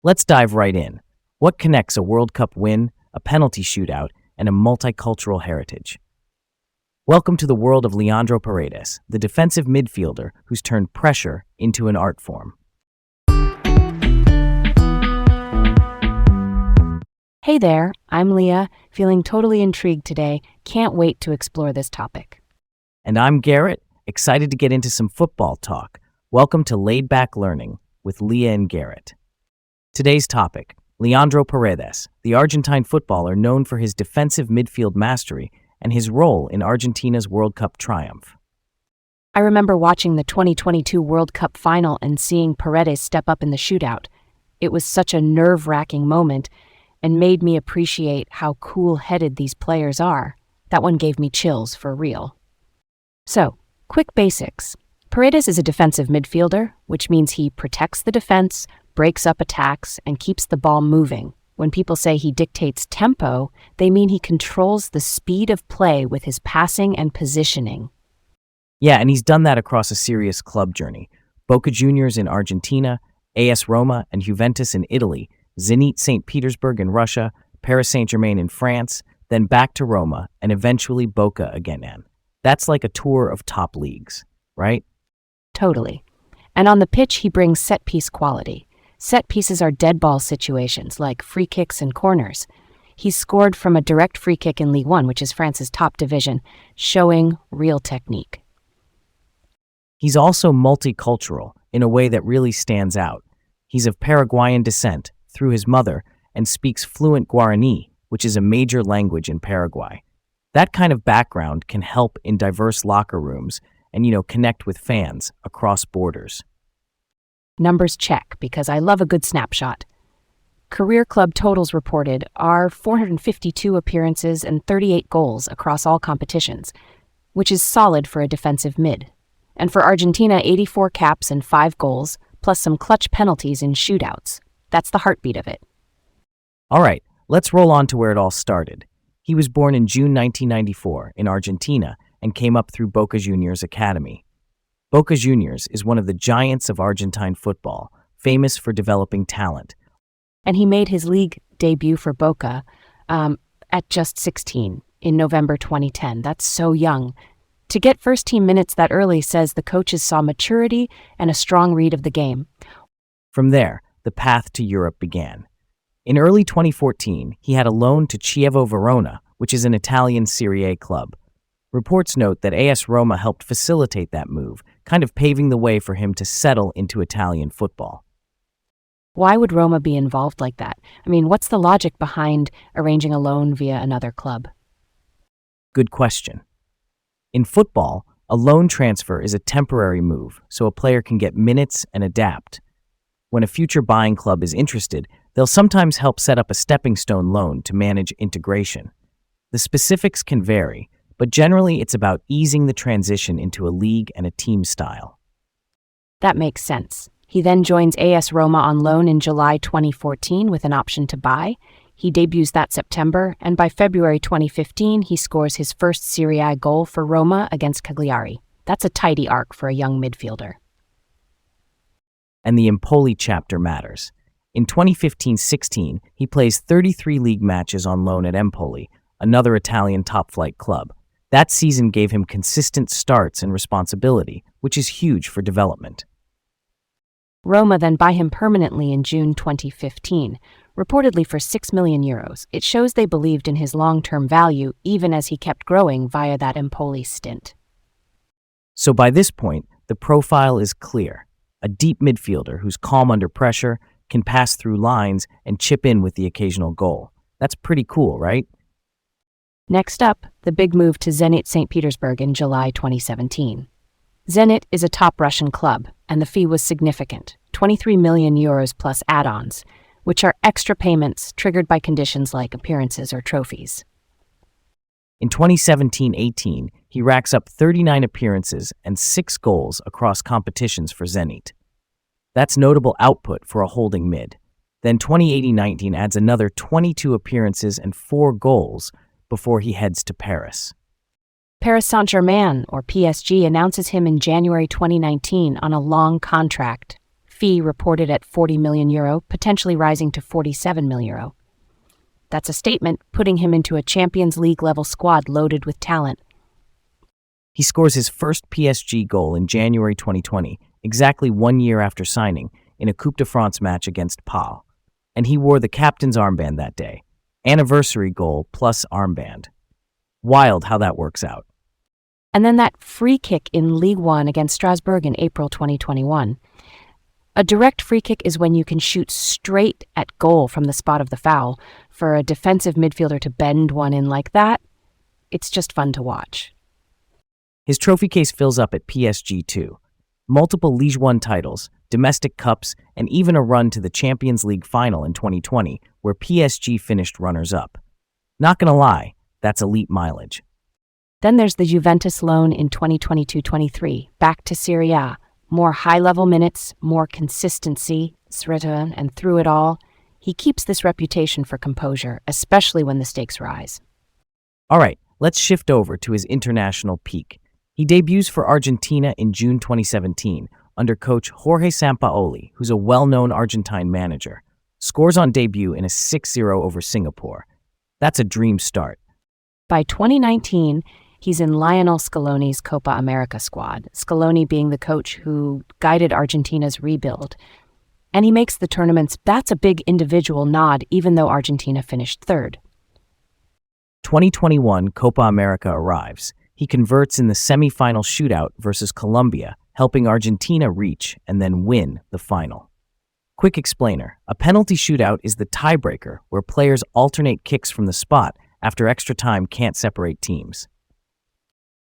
Let's dive right in. What connects a World Cup win, a penalty shootout, and a multicultural heritage? Welcome to the world of Leandro Paredes, the defensive midfielder who's turned pressure into an art form. Hey there, I'm Leah, feeling totally intrigued today. Can't wait to explore this topic. And I'm Garrett, excited to get into some football talk. Welcome to Laid Back Learning with Leah and Garrett. Today's topic, Leandro Paredes, the Argentine footballer known for his defensive midfield mastery and his role in Argentina's World Cup triumph. I remember watching the 2022 World Cup final and seeing Paredes step up in the shootout. It was such a nerve-wracking moment and made me appreciate how cool-headed these players are. That one gave me chills for real. So, quick basics. Paredes is a defensive midfielder, which means he protects the defense, breaks up attacks, and keeps the ball moving. When people say he dictates tempo, they mean he controls the speed of play with his passing and positioning. Yeah, and he's done that across a serious club journey. Boca Juniors in Argentina, AS Roma and Juventus in Italy, Zenit St. Petersburg in Russia, Paris Saint-Germain in France, then back to Roma, and eventually Boca again. That's like a tour of top leagues, right? Totally. And on the pitch, he brings set-piece quality. Set pieces are dead ball situations, like free kicks and corners. He's scored from a direct free kick in Ligue 1, which is France's top division, showing real technique. He's also multicultural in a way that really stands out. He's of Paraguayan descent through his mother and speaks fluent Guarani, which is a major language in Paraguay. That kind of background can help in diverse locker rooms and, connect with fans across borders. Numbers check, because I love a good snapshot. Career club totals reported are 452 appearances and 38 goals across all competitions, which is solid for a defensive mid. And for Argentina, 84 caps and 5 goals, plus some clutch penalties in shootouts. That's the heartbeat of it. All right, let's roll on to where it all started. He was born in June 1994 in Argentina and came up through Boca Juniors Academy. Boca Juniors is one of the giants of Argentine football, famous for developing talent. And he made his league debut for Boca at just 16 in November 2010. That's so young. To get first-team minutes that early says the coaches saw maturity and a strong read of the game. From there, the path to Europe began. In early 2014, he had a loan to Chievo Verona, which is an Italian Serie A club. Reports note that AS Roma helped facilitate that move, kind of paving the way for him to settle into Italian football. Why would Roma be involved like that? What's the logic behind arranging a loan via another club? Good question. In football, a loan transfer is a temporary move, so a player can get minutes and adapt. When a future buying club is interested, they'll sometimes help set up a stepping stone loan to manage integration. The specifics can vary, but generally it's about easing the transition into a league and a team style. That makes sense. He then joins AS Roma on loan in July 2014 with an option to buy. He debuts that September, and by February 2015, he scores his first Serie A goal for Roma against Cagliari. That's a tidy arc for a young midfielder. And the Empoli chapter matters. In 2015-16, he plays 33 league matches on loan at Empoli, another Italian top-flight club. That season gave him consistent starts and responsibility, which is huge for development. Roma then buy him permanently in June 2015, reportedly for €6 million. It shows they believed in his long-term value, even as he kept growing via that Empoli stint. So by this point, the profile is clear. A deep midfielder who's calm under pressure, can pass through lines, and chip in with the occasional goal. That's pretty cool, right? Next up, the big move to Zenit St. Petersburg in July 2017. Zenit is a top Russian club, and the fee was significant, €23 million plus add-ons, which are extra payments triggered by conditions like appearances or trophies. In 2017-18, he racks up 39 appearances and 6 goals across competitions for Zenit. That's notable output for a holding mid. Then 2018-19 adds another 22 appearances and 4 goals before he heads to Paris. Paris Saint-Germain, or PSG, announces him in January 2019 on a long contract. fee reported at €40 million, potentially rising to €47 million. That's a statement putting him into a Champions League-level squad loaded with talent. He scores his first PSG goal in January 2020, exactly 1 year after signing, in a Coupe de France match against Pau. And he wore the captain's armband that day. Anniversary goal plus armband. Wild how that works out. And then that free kick in Ligue 1 against Strasbourg in April 2021. A direct free kick is when you can shoot straight at goal from the spot of the foul. For a defensive midfielder to bend one in like that, it's just fun to watch. His trophy case fills up at PSG too. Multiple Ligue 1 titles, domestic cups, and even a run to the Champions League final in 2020, where PSG finished runners-up. Not gonna lie, that's elite mileage. Then there's the Juventus loan in 2022-23, back to Serie A. More high-level minutes, more consistency, and through it all, he keeps this reputation for composure, especially when the stakes rise. All right, let's shift over to his international peak. He debuts for Argentina in June 2017 under coach Jorge Sampaoli, who's a well-known Argentine manager. Scores on debut in a 6-0 over Singapore. That's a dream start. By 2019, he's in Lionel Scaloni's Copa America squad, Scaloni being the coach who guided Argentina's rebuild. And he makes the tournaments. That's a big individual nod, even though Argentina finished third. 2021 Copa America arrives. He converts in the semi-final shootout versus Colombia, helping Argentina reach and then win the final. Quick explainer, a penalty shootout is the tiebreaker where players alternate kicks from the spot after extra time can't separate teams.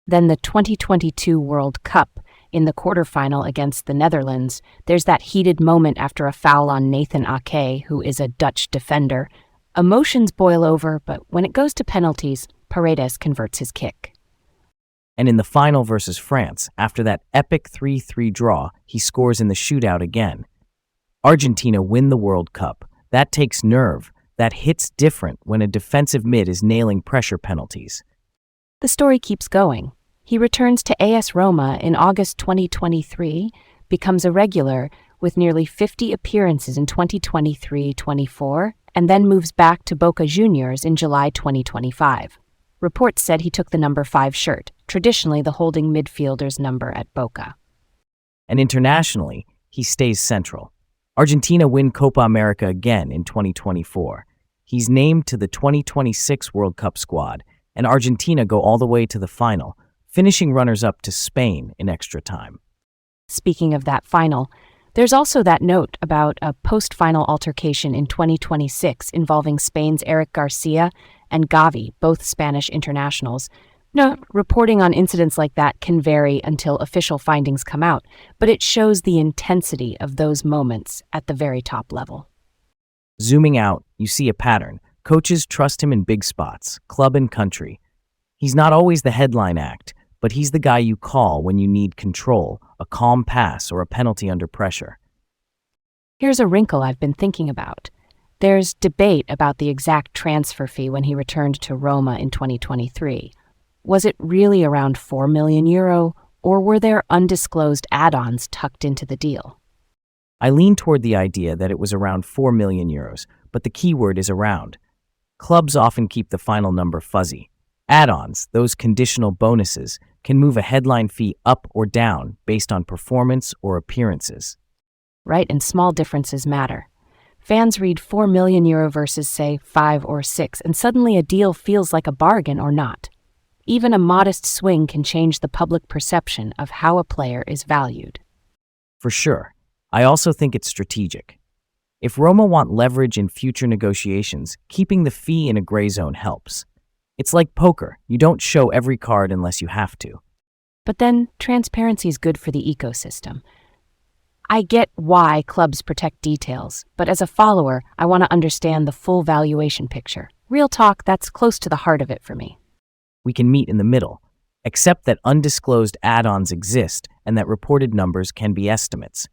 Then the 2022 World Cup. In the quarterfinal against the Netherlands, there's that heated moment after a foul on Nathan Ake, who is a Dutch defender. Emotions boil over, but when it goes to penalties, Paredes converts his kick. And in the final versus France, after that epic 3-3 draw, he scores in the shootout again. Argentina win the World Cup. That takes nerve. That hits different when a defensive mid is nailing pressure penalties. The story keeps going. He returns to AS Roma in August 2023, becomes a regular with nearly 50 appearances in 2023-24, and then moves back to Boca Juniors in July 2025. Reports said he took the number 5 shirt, traditionally the holding midfielder's number at Boca. And internationally, he stays central. Argentina win Copa America again in 2024. He's named to the 2026 World Cup squad, and Argentina go all the way to the final, finishing runners-up to Spain in extra time. Speaking of that final, there's also that note about a post-final altercation in 2026 involving Spain's Eric Garcia and Gavi, both Spanish internationals. Now, reporting on incidents like that can vary until official findings come out, but it shows the intensity of those moments at the very top level. Zooming out, you see a pattern. Coaches trust him in big spots, club and country. He's not always the headline act, but he's the guy you call when you need control, a calm pass, or a penalty under pressure. Here's a wrinkle I've been thinking about. There's debate about the exact transfer fee when he returned to Roma in 2023. Was it really around €4 million, or were there undisclosed add-ons tucked into the deal? I lean toward the idea that it was around €4 million, but the key word is around. Clubs often keep the final number fuzzy. Add-ons, those conditional bonuses, can move a headline fee up or down based on performance or appearances. Right, and small differences matter. Fans read €4 million versus, say, 5 or 6, and suddenly a deal feels like a bargain or not. Even a modest swing can change the public perception of how a player is valued. For sure. I also think it's strategic. If Roma want leverage in future negotiations, keeping the fee in a gray zone helps. It's like poker. You don't show every card unless you have to. But then, transparency is good for the ecosystem. I get why clubs protect details, but as a follower, I want to understand the full valuation picture. Real talk, that's close to the heart of it for me. We can meet in the middle, except that undisclosed add-ons exist and that reported numbers can be estimates.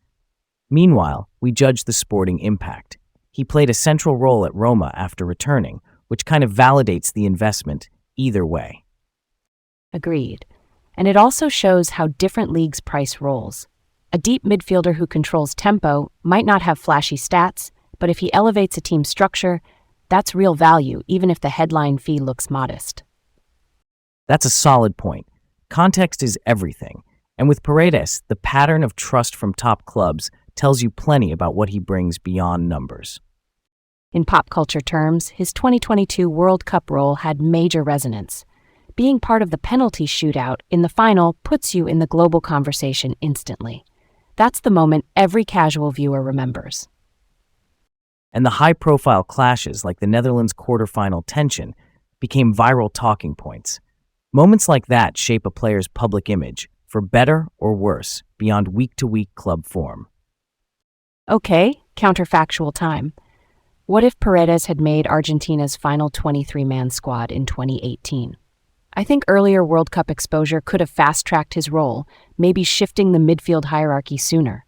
Meanwhile, we judge the sporting impact. He played a central role at Roma after returning, which kind of validates the investment either way. Agreed. And it also shows how different leagues price roles. A deep midfielder who controls tempo might not have flashy stats, but if he elevates a team's structure, that's real value, even if the headline fee looks modest. That's a solid point. Context is everything. And with Paredes, the pattern of trust from top clubs tells you plenty about what he brings beyond numbers. In pop culture terms, his 2022 World Cup role had major resonance. Being part of the penalty shootout in the final puts you in the global conversation instantly. That's the moment every casual viewer remembers. And the high-profile clashes like the Netherlands quarterfinal tension became viral talking points. Moments like that shape a player's public image, for better or worse, beyond week-to-week club form. Okay, counterfactual time. What if Paredes had made Argentina's final 23-man squad in 2018? I think earlier World Cup exposure could have fast-tracked his role, maybe shifting the midfield hierarchy sooner.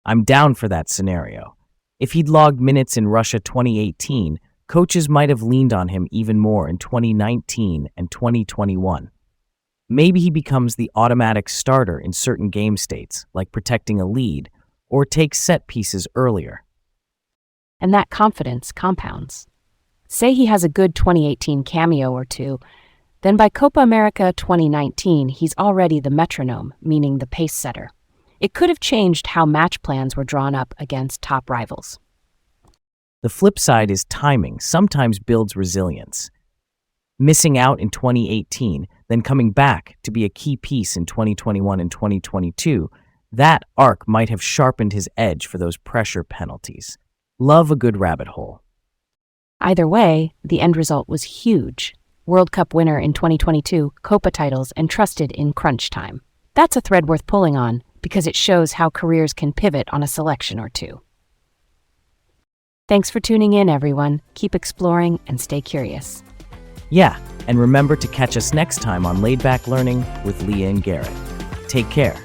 I'm down for that scenario. If he'd logged minutes in Russia 2018, coaches might have leaned on him even more in 2019 and 2021. Maybe he becomes the automatic starter in certain game states, like protecting a lead, or takes set pieces earlier. And that confidence compounds. Say he has a good 2018 cameo or two, then by Copa America 2019, he's already the metronome, meaning the pace setter. It could have changed how match plans were drawn up against top rivals. The flip side is timing sometimes builds resilience. Missing out in 2018, then coming back to be a key piece in 2021 and 2022, that arc might have sharpened his edge for those pressure penalties. Love a good rabbit hole. Either way, the end result was huge. World Cup winner in 2022, Copa titles, and trusted in crunch time. That's a thread worth pulling on because it shows how careers can pivot on a selection or two. Thanks for tuning in, everyone. Keep exploring and stay curious. Yeah, and remember to catch us next time on Laid Back Learning with Leah and Garrett. Take care.